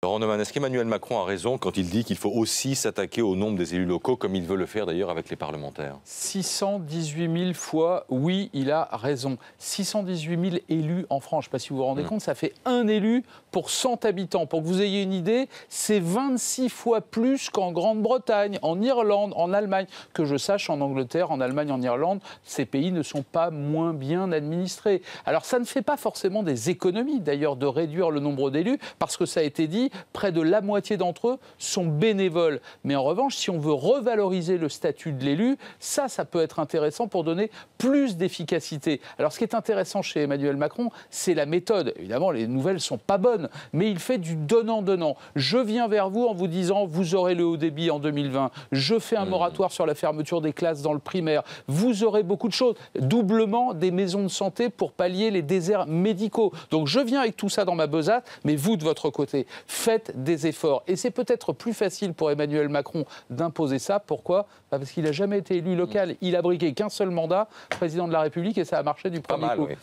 Laurent Neumann, est-ce qu'Emmanuel Macron a raison quand il dit qu'il faut aussi s'attaquer au nombre des élus locaux, comme il veut le faire d'ailleurs avec les parlementaires? 618 000 fois, oui, il a raison. 618 000 élus en France, je ne sais pas si vous vous rendez compte, ça fait un élu pour 100 habitants. Pour que vous ayez une idée, c'est 26 fois plus qu'en Grande-Bretagne, en Irlande, en Allemagne. Que je sache, en Angleterre, en Allemagne, en Irlande, ces pays ne sont pas moins bien administrés. Alors ça ne fait pas forcément des économies, d'ailleurs, de réduire le nombre d'élus, parce que ça a été dit, près de la moitié d'entre eux sont bénévoles. Mais en revanche, si on veut revaloriser le statut de l'élu, ça peut être intéressant pour donner plus d'efficacité. Alors ce qui est intéressant chez Emmanuel Macron, c'est la méthode. Évidemment, les nouvelles ne sont pas bonnes, mais il fait du donnant-donnant. Je viens vers vous en vous disant, vous aurez le haut débit en 2020. Je fais un moratoire sur la fermeture des classes dans le primaire. Vous aurez beaucoup de choses. Doublement des maisons de santé pour pallier les déserts médicaux. Donc je viens avec tout ça dans ma besace, mais vous, de votre côté, faites des efforts. Et c'est peut-être plus facile pour Emmanuel Macron d'imposer ça. Pourquoi ? Parce qu'il n'a jamais été élu local. Il a briqué qu'un seul mandat, président de la République, et ça a marché du premier coup. Oui.